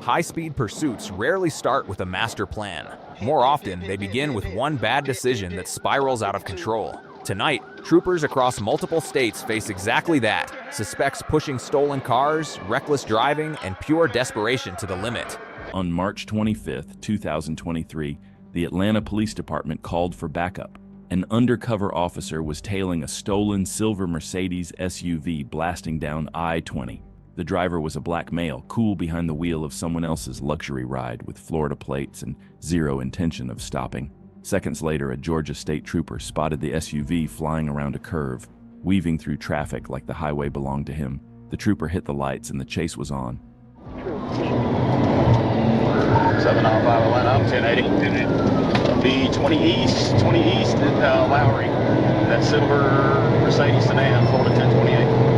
High-speed pursuits rarely start with a master plan. More often, they begin with one bad decision that spirals out of control. Tonight, troopers across multiple states face exactly that. Suspects pushing stolen cars, reckless driving, and pure desperation to the limit. On March 25, 2023, the Atlanta Police Department called for backup. An undercover officer was tailing a stolen silver Mercedes SUV blasting down I-20. The driver was a black male, cool behind the wheel of someone else's luxury ride with Florida plates and zero intention of stopping. Seconds later, a Georgia state trooper spotted the SUV flying around a curve, weaving through traffic like the highway belonged to him. The trooper hit the lights and the chase was on. 795 Atlanta, 1080. Be 20 east at Lowry. That silver Mercedes sedan, Florida 1028.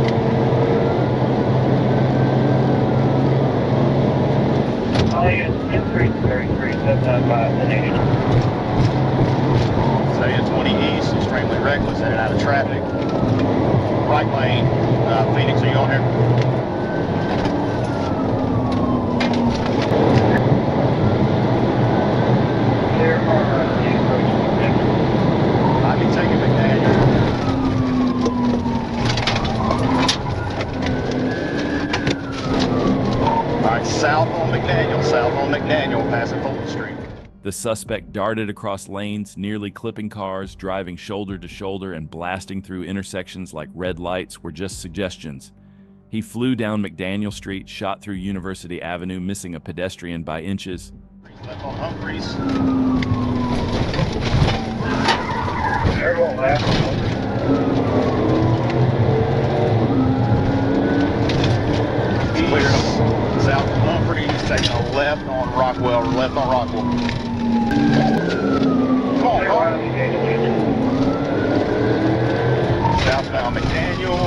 Staying 20 east, extremely reckless, in and out of traffic. Right lane, Phoenix, are you on here? There are I'd be taking McDaniel. All right, south on McDaniel, passing Fulton Street. The suspect darted across lanes, nearly clipping cars, driving shoulder to shoulder and blasting through intersections like red lights were just suggestions. He flew down McDaniel Street, shot through University Avenue, missing a pedestrian by inches. Left on Humphreys. Everyone left. East, south of Humphreys, taking a left on Rockwell. Come on, car. Southbound McDaniel.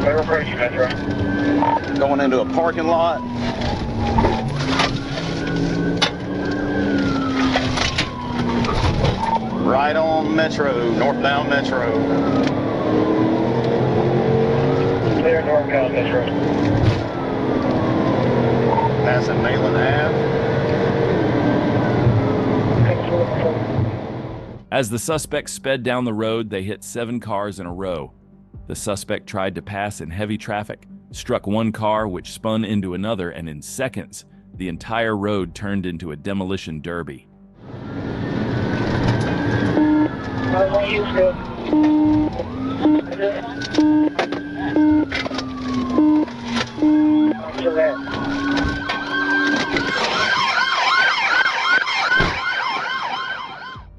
Where are you, Metro? Going into a parking lot. Right on Metro, northbound Metro. Clear northbound Metro. Passing Malin Ave. As the suspect sped down the road, they hit 7 cars in a row. The suspect tried to pass in heavy traffic, struck one car which spun into another, and in seconds, the entire road turned into a demolition derby.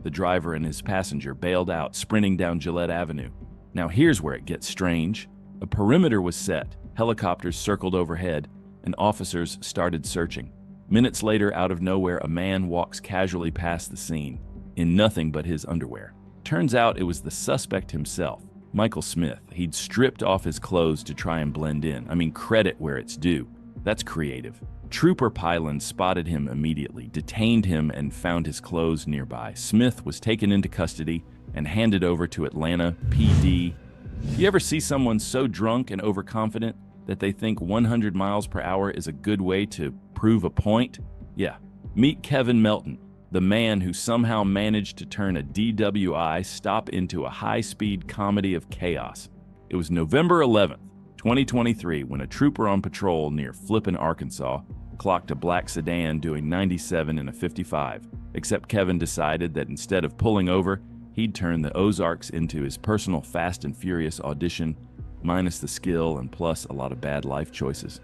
The driver and his passenger bailed out, sprinting down Gillette Avenue. Now here's where it gets strange. A perimeter was set, helicopters circled overhead, and officers started searching. Minutes later, out of nowhere, a man walks casually past the scene, in nothing but his underwear. Turns out it was the suspect himself, Michael Smith. He'd stripped off his clothes to try and blend in. I mean, credit where it's due. That's creative. Trooper Pylan spotted him immediately, detained him, and found his clothes nearby. Smith was taken into custody and handed over to Atlanta PD. You ever see someone so drunk and overconfident that they think 100 miles per hour is a good way to prove a point? Yeah, meet Kevin Melton, the man who somehow managed to turn a DWI stop into a high-speed comedy of chaos. It was November 11th, 2023, when a trooper on patrol near Flippin, Arkansas, clocked a black sedan doing 97 in a 55, except Kevin decided that instead of pulling over, he'd turn the Ozarks into his personal Fast and Furious audition, minus the skill and plus a lot of bad life choices.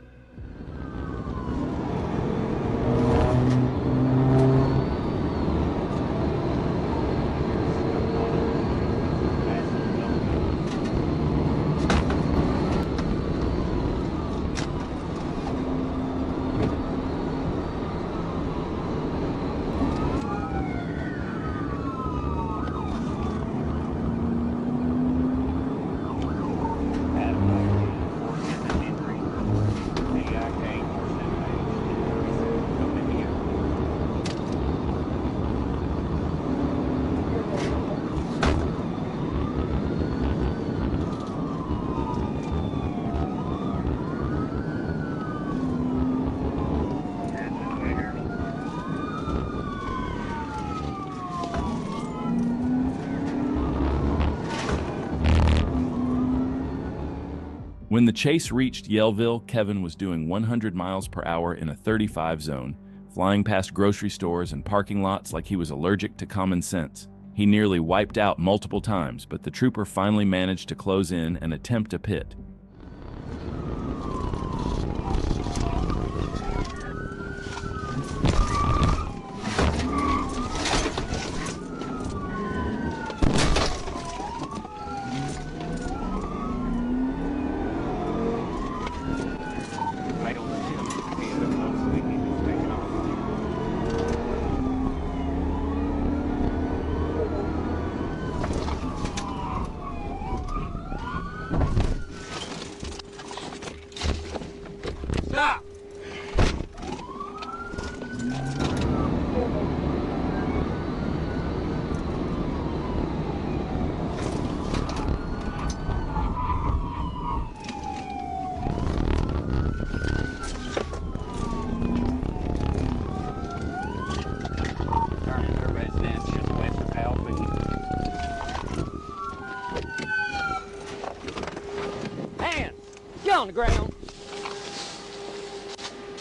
When the chase reached Yellville, Kevin was doing 100 miles per hour in a 35 zone, flying past grocery stores and parking lots like he was allergic to common sense. He nearly wiped out multiple times, but the trooper finally managed to close in and attempt a pit. Stop! Hands! Get on the ground!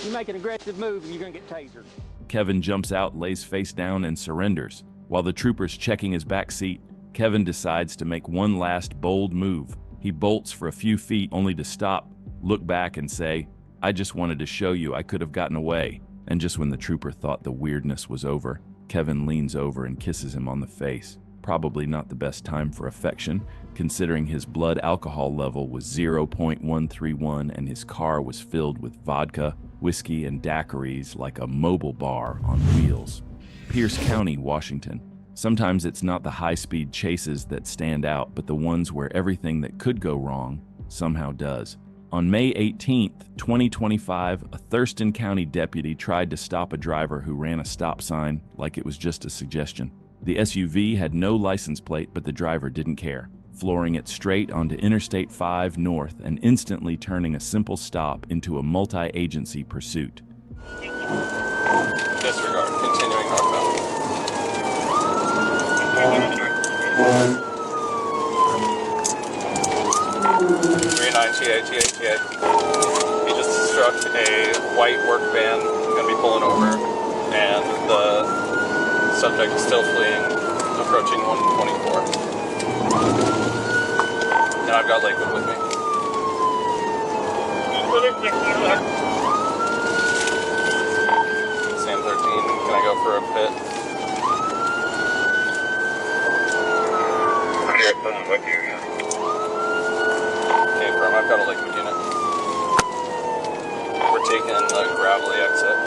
You make an aggressive move and you're gonna get tasered. Kevin jumps out, lays face down, and surrenders. While the trooper's checking his back seat, Kevin decides to make one last bold move. He bolts for a few feet only to stop, look back, and say, "I just wanted to show you I could have gotten away." And just when the trooper thought the weirdness was over, Kevin leans over and kisses him on the face. Probably not the best time for affection, considering his blood alcohol level was 0.131 and his car was filled with vodka, whiskey, and daiquiris like a mobile bar on wheels. Pierce County, Washington. Sometimes it's not the high-speed chases that stand out, but the ones where everything that could go wrong somehow does. On May 18th, 2025, a Thurston County deputy tried to stop a driver who ran a stop sign like it was just a suggestion. The SUV had no license plate, but the driver didn't care, flooring it straight onto Interstate 5 North and instantly turning a simple stop into a multi-agency pursuit. Disregard. Continuing northbound. 39 TA. He just struck a white work van, going to be pulling over, and the subject is still fleeing, approaching 124. And I've got Lakewood with me. Sam 13, can I go for a pit? Okay, firm, I've got a Lakewood unit. We're taking the gravelly exit.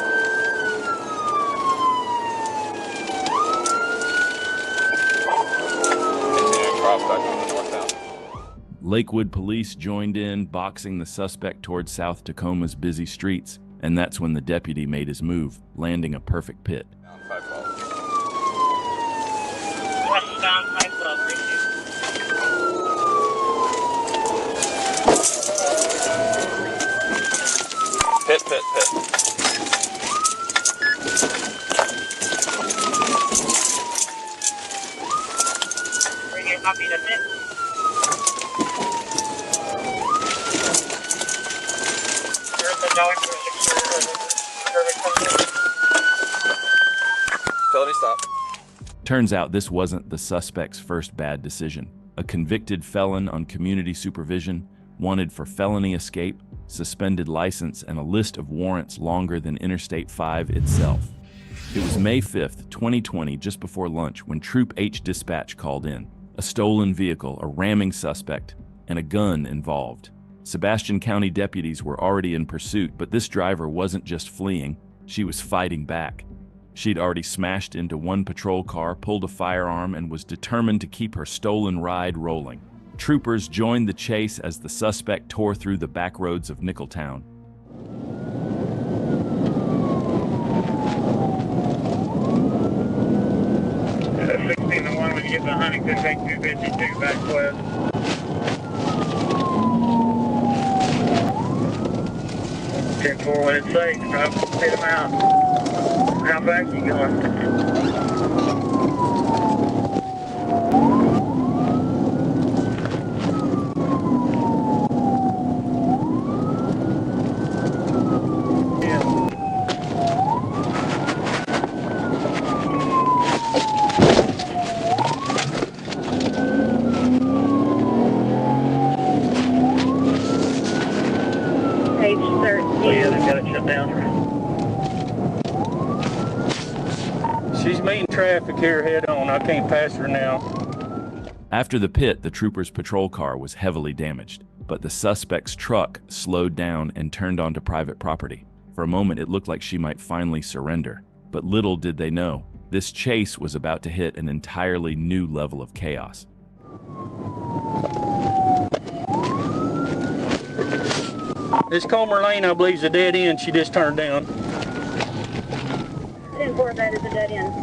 Continuing cross back on the northbound. Lakewood police joined in, boxing the suspect toward South Tacoma's busy streets, and that's when the deputy made his move, landing a perfect pit. Down 512. Westbound 512, reaching. Pit. Bring your copy to pit. Utility stop. Turns out this wasn't the suspect's first bad decision. A convicted felon on community supervision, wanted for felony escape, suspended license, and a list of warrants longer than Interstate 5 itself. It was May 5th, 2020, just before lunch, when Troop H dispatch called in. A stolen vehicle, a ramming suspect, and a gun involved. Sebastian County deputies were already in pursuit, but this driver wasn't just fleeing, she was fighting back. She'd already smashed into one patrol car, pulled a firearm, and was determined to keep her stolen ride rolling. Troopers joined the chase as the suspect tore through the back roads of Nickeltown. 16-1 when you get to Huntington, take 252 back west. 10-4 when it's safe, try to hit them out. How fast are you going? Yeah, they've got it shut down. She's meeting traffic here head on. I can't pass her now. After the pit, the trooper's patrol car was heavily damaged, but the suspect's truck slowed down and turned onto private property. For a moment, it looked like she might finally surrender, but little did they know, this chase was about to hit an entirely new level of chaos. This Comer Lane, I believe, is a dead end. She just turned down. 10-4, that is a dead end.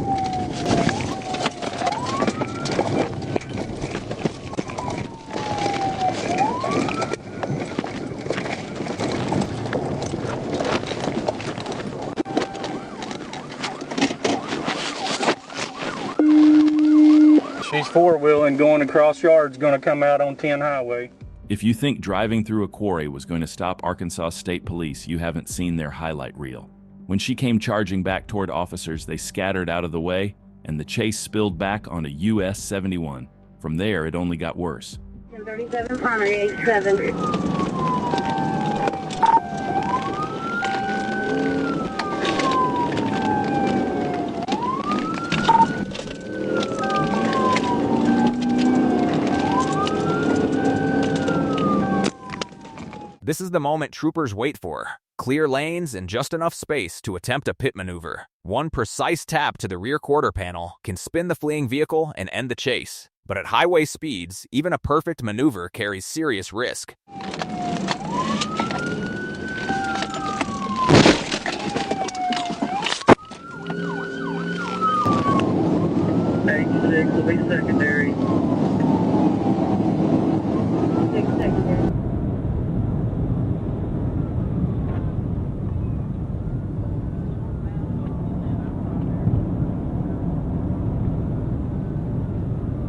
She's four-wheeling going across yards, going to come out on 10 highway. If you think driving through a quarry was going to stop Arkansas State Police, you haven't seen their highlight reel. When she came charging back toward officers, they scattered out of the way, and the chase spilled back onto US 71. From there, it only got worse. 1037, primary 87. This is the moment troopers wait for. Clear lanes and just enough space to attempt a pit maneuver. One precise tap to the rear quarter panel can spin the fleeing vehicle and end the chase. But at highway speeds, even a perfect maneuver carries serious risk. 86 will be secondary. 6 secondary.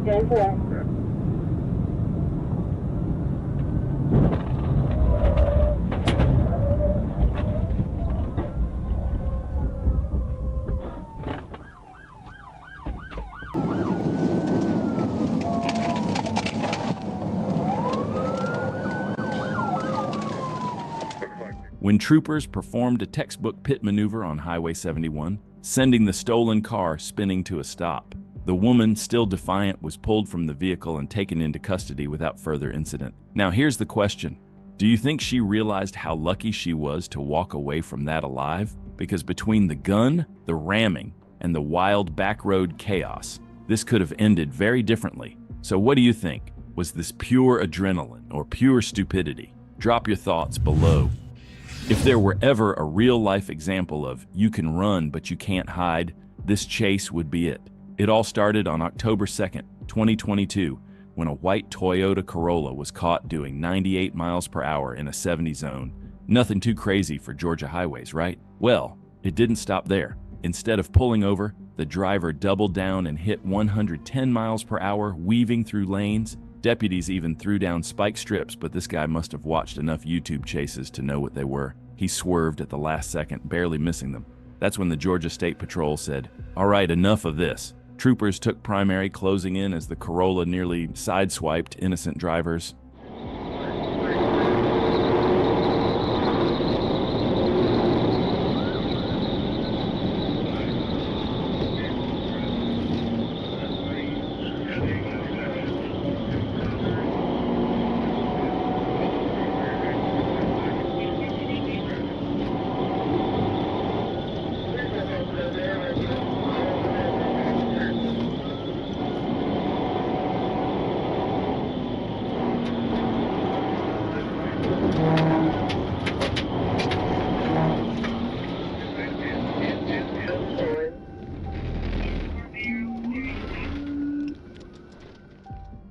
Going for it. When troopers performed a textbook pit maneuver on Highway 71, sending the stolen car spinning to a stop. The woman, still defiant, was pulled from the vehicle and taken into custody without further incident. Now here's the question. Do you think she realized how lucky she was to walk away from that alive? Because between the gun, the ramming, and the wild backroad chaos, this could have ended very differently. So what do you think? Was this pure adrenaline or pure stupidity? Drop your thoughts below. If there were ever a real-life example of you can run but you can't hide, this chase would be it. It all started on October 2nd, 2022, when a white Toyota Corolla was caught doing 98 miles per hour in a 70 zone. Nothing too crazy for Georgia highways, right? Well, it didn't stop there. Instead of pulling over, the driver doubled down and hit 110 miles per hour, weaving through lanes. Deputies even threw down spike strips, but this guy must have watched enough YouTube chases to know what they were. He swerved at the last second, barely missing them. That's when the Georgia State Patrol said, "All right, enough of this." Troopers took primary, closing in as the Corolla nearly sideswiped innocent drivers.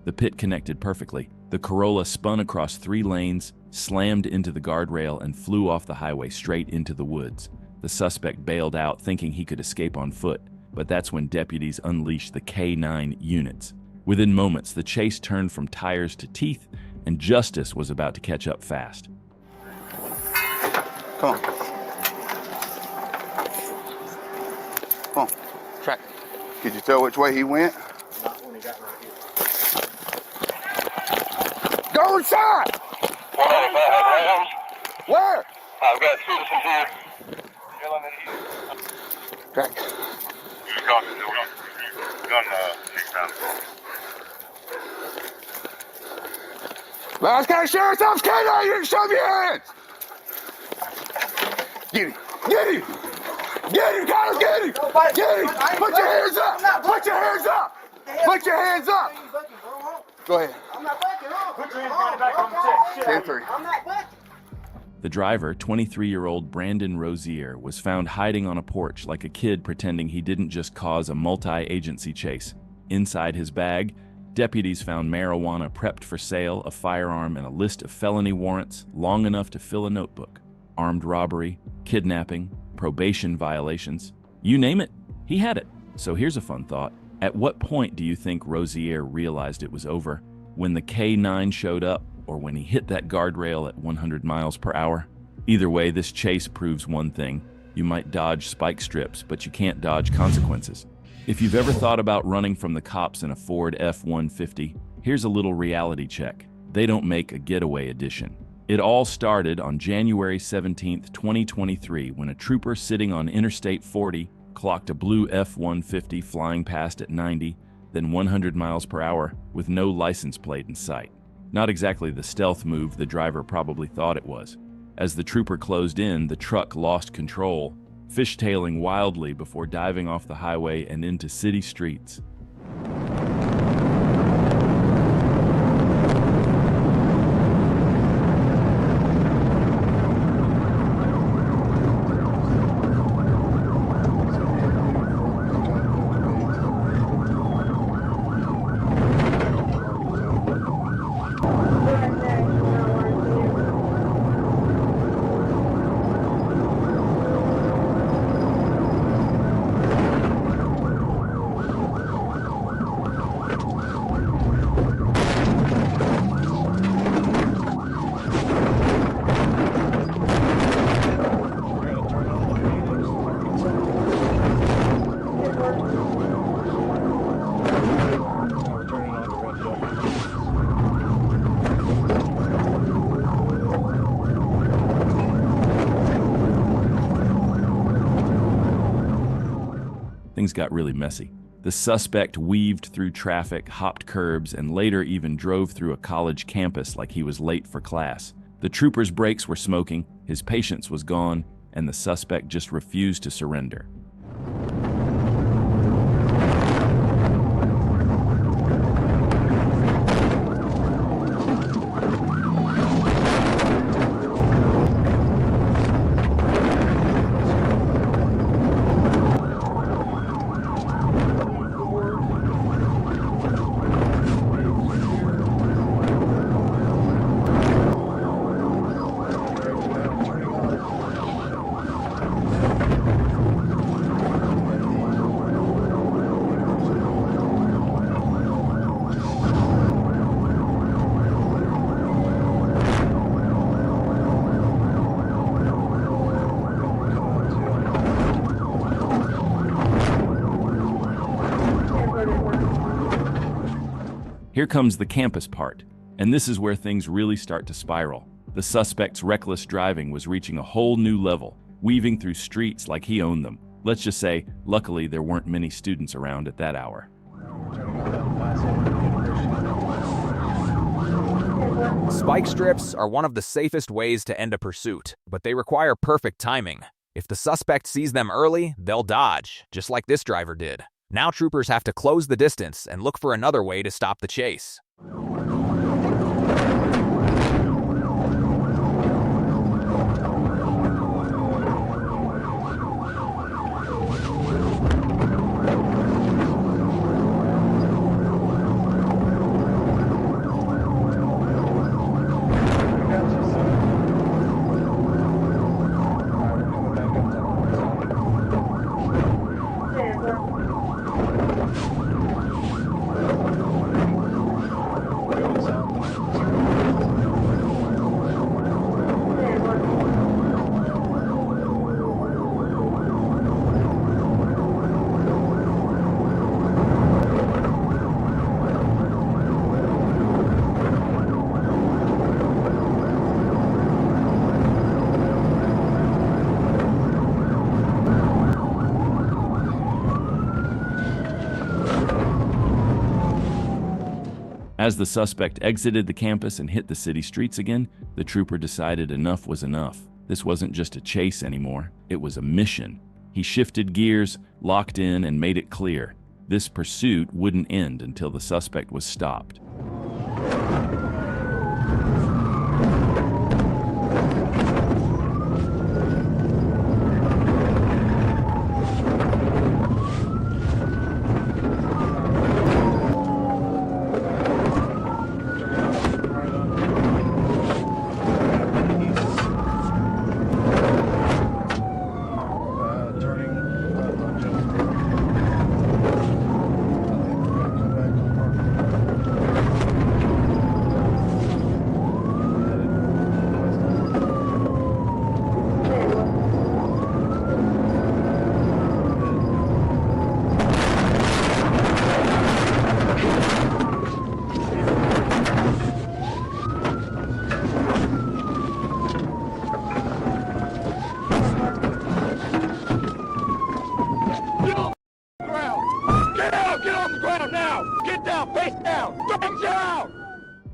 The pit connected perfectly. The Corolla spun across 3 lanes, slammed into the guardrail, and flew off the highway straight into the woods. The suspect bailed out, thinking he could escape on foot, but that's when deputies unleashed the K9 units. Within moments, the chase turned from tires to teeth, and justice was about to catch up fast. Come on. Come on. Track. Could you tell which way he went? Not when he got right here. Go inside! Where? I've got citizen here. Yelling at you. Track. You copy, gun 6 times. Last guy, Sheriff's Office, K9, you didn't show me your hands! Get him! Get him! Get him, Kyle! Get him! Get him! Put your hands up! Put your hands up! Put your hands up! Go ahead. I'm not bucking. Put your hands back on the chest. 10-3. I'm not bucking. The driver, 23-year-old Brandon Rozier, was found hiding on a porch like a kid pretending he didn't just cause a multi-agency chase. Inside his bag, deputies found marijuana prepped for sale, a firearm, and a list of felony warrants long enough to fill a notebook. Armed robbery, kidnapping, probation violations. You name it, he had it. So here's a fun thought. At what point do you think Rozier realized it was over? When the K9 showed up, or when he hit that guardrail at 100 miles per hour? Either way, this chase proves one thing. You might dodge spike strips, but you can't dodge consequences. If you've ever thought about running from the cops in a Ford F-150, here's a little reality check. They don't make a getaway edition. It all started on January 17, 2023, when a trooper sitting on Interstate 40 clocked a blue F-150 flying past at 90, then 100 miles per hour with no license plate in sight. Not exactly the stealth move the driver probably thought it was. As the trooper closed in, the truck lost control, fishtailing wildly before diving off the highway and into city streets. Things got really messy. The suspect weaved through traffic, hopped curbs, and later even drove through a college campus like he was late for class. The trooper's brakes were smoking, his patience was gone, and the suspect just refused to surrender. Here comes the campus part, and this is where things really start to spiral. The suspect's reckless driving was reaching a whole new level, weaving through streets like he owned them. Let's just say, luckily there weren't many students around at that hour. Spike strips are one of the safest ways to end a pursuit, but they require perfect timing. If the suspect sees them early, they'll dodge, just like this driver did. Now troopers have to close the distance and look for another way to stop the chase. As the suspect exited the campus and hit the city streets again, the trooper decided enough was enough. This wasn't just a chase anymore, it was a mission. He shifted gears, locked in, and made it clear. This pursuit wouldn't end until the suspect was stopped.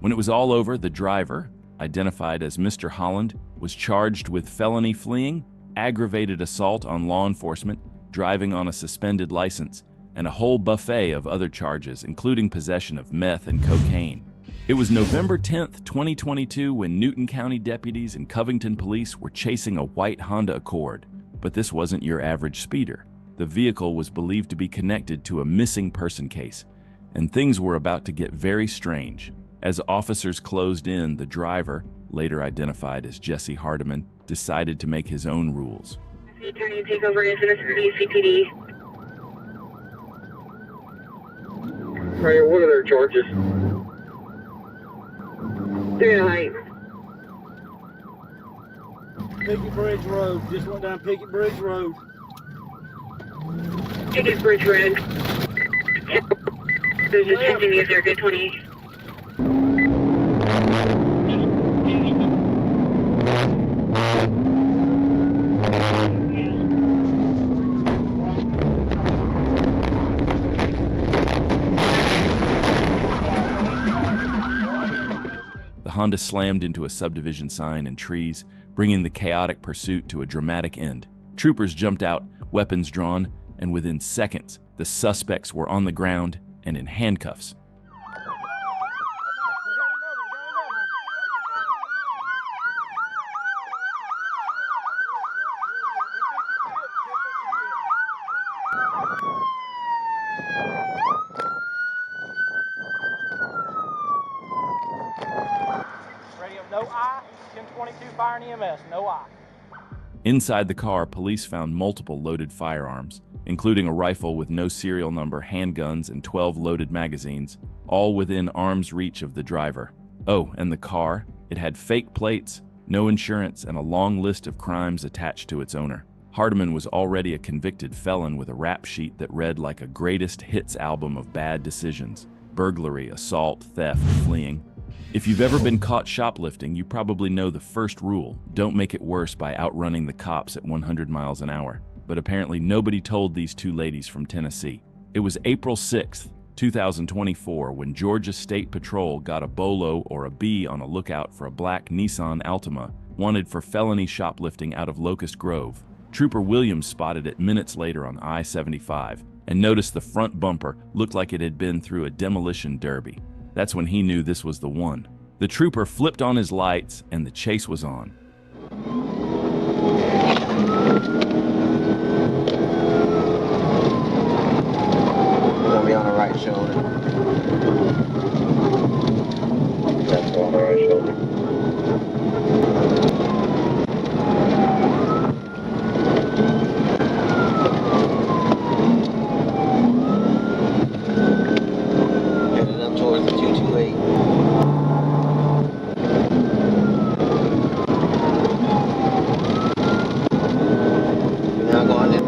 When it was all over, the driver, identified as Mr. Holland, was charged with felony fleeing, aggravated assault on law enforcement, driving on a suspended license, and a whole buffet of other charges, including possession of meth and cocaine. It was November 10th, 2022, when Newton County deputies and Covington police were chasing a white Honda Accord. But this wasn't your average speeder. The vehicle was believed to be connected to a missing person case, and things were about to get very strange. As officers closed in, the driver, later identified as Jesse Hardiman, decided to make his own rules. Attorney, take over incident for CPD. What are their charges? 3 to height. Picket Bridge Road. Just went down Picket Bridge Road. Picket Bridge Road. There's a 10 years there, good 20. The Honda slammed into a subdivision sign and trees, bringing the chaotic pursuit to a dramatic end. Troopers jumped out, weapons drawn, and within seconds, the suspects were on the ground and in handcuffs. Radio, no I. 1022 Fire and EMS, no I. Inside the car, police found multiple loaded firearms, including a rifle with no serial number, handguns, and 12 loaded magazines, all within arm's reach of the driver. Oh, and the car? It had fake plates, no insurance, and a long list of crimes attached to its owner. Hardiman was already a convicted felon with a rap sheet that read like a greatest hits album of bad decisions: burglary, assault, theft, fleeing. If you've ever been caught shoplifting, you probably know the first rule: don't make it worse by outrunning the cops at 100 miles an hour. But apparently nobody told these two ladies from Tennessee. It was April 6th, 2024, when Georgia State Patrol got a bolo or a B on a lookout for a black Nissan Altima wanted for felony shoplifting out of Locust Grove. Trooper Williams spotted it minutes later on I-75 and noticed the front bumper looked like it had been through a demolition derby. That's when he knew this was the one. The trooper flipped on his lights and the chase was on. Gonna be on the right shoulder. That's on the right shoulder. Headed up towards the 228. Now going in.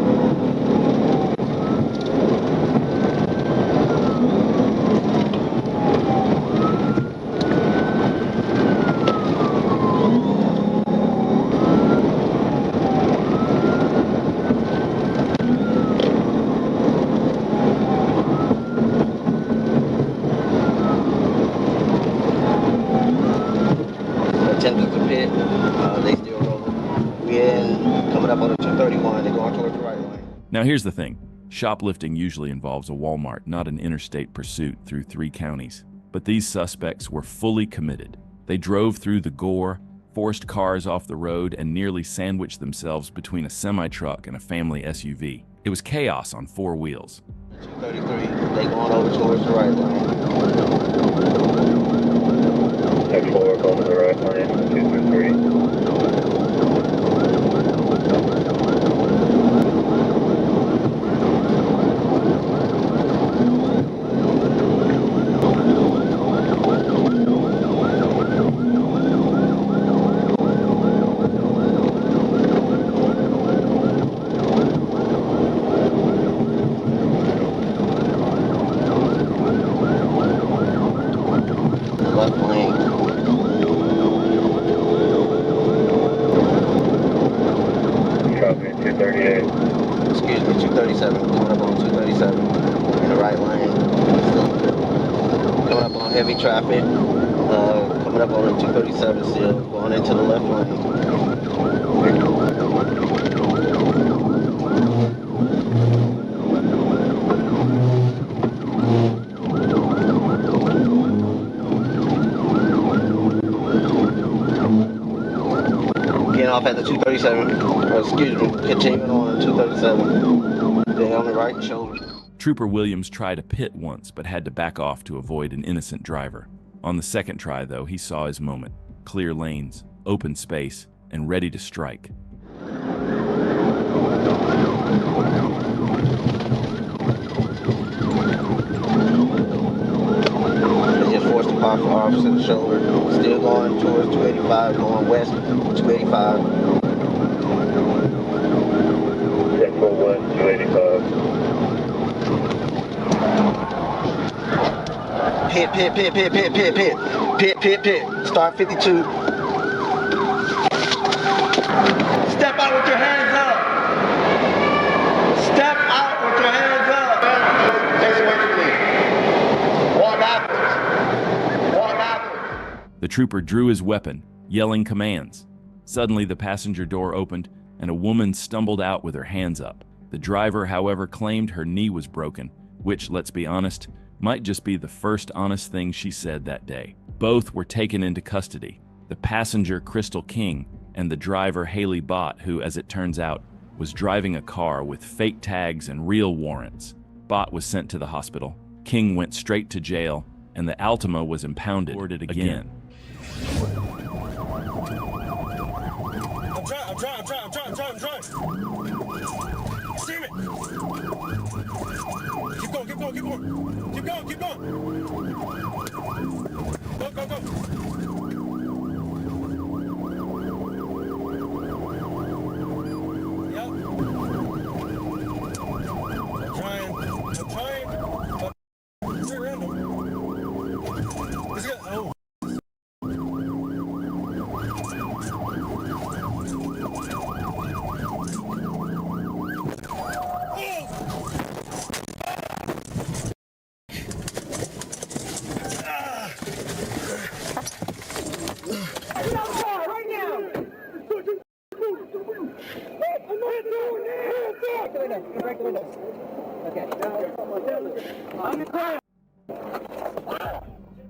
attempted to pit. They still rolling. We in coming up on the 231. They're going towards the right lane. Now here's the thing. Shoplifting usually involves a Walmart, not an interstate pursuit through 3 counties. But these suspects were fully committed. They drove through the gore, forced cars off the road, and nearly sandwiched themselves between a semi-truck and a family SUV. It was chaos on 4 wheels. 233. They going over towards the right lane. X4 going to the right lane. 233. Left lane. Copy, 238. Excuse me, 237. Coming up on 237 in the right lane. Coming up on heavy traffic. Coming up on the 237 still. Going into the left lane. Off at the 237, excuse me, continuing on the 237, they're on the right shoulder. Trooper Williams tried to pit once, but had to back off to avoid an innocent driver. On the second try, though, he saw his moment. Clear lanes, open space, and ready to strike. They just forced the car for opposite shoulder. Still going towards 285, going west, 285. Check 41, 285. Pit. Start 52. Step out with your hands up. Step out with your hands up. Take away from me. Walk backwards. Walk backwards. The trooper drew his weapon, yelling commands. Suddenly, the passenger door opened, and a woman stumbled out with her hands up. The driver, however, claimed her knee was broken, which, let's be honest, might just be the first honest thing she said that day. Both were taken into custody. The passenger, Crystal King, and the driver, Haley Bott, who, as it turns out, was driving a car with fake tags and real warrants. Bott was sent to the hospital. King went straight to jail, and the Altima was impounded again. I'm trying. Steam it. Keep going. Go. Yep. I'm trying. Surrender. Let's go. Oh.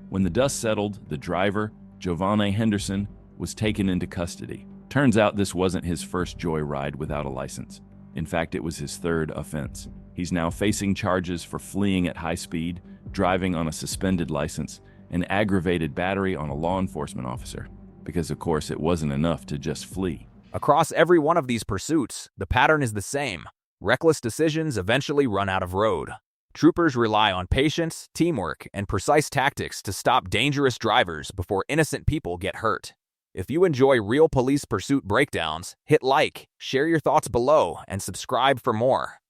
When the dust settled, the driver, Giovanni Henderson, was taken into custody. Turns out this wasn't his first joyride without a license. In fact, it was his 3rd offense. He's now facing charges for fleeing at high speed, driving on a suspended license, and aggravated battery on a law enforcement officer. Because, of course, it wasn't enough to just flee. Across every one of these pursuits, the pattern is the same. Reckless decisions eventually run out of road. Troopers rely on patience, teamwork, and precise tactics to stop dangerous drivers before innocent people get hurt. If you enjoy real police pursuit breakdowns, hit like, share your thoughts below, and subscribe for more.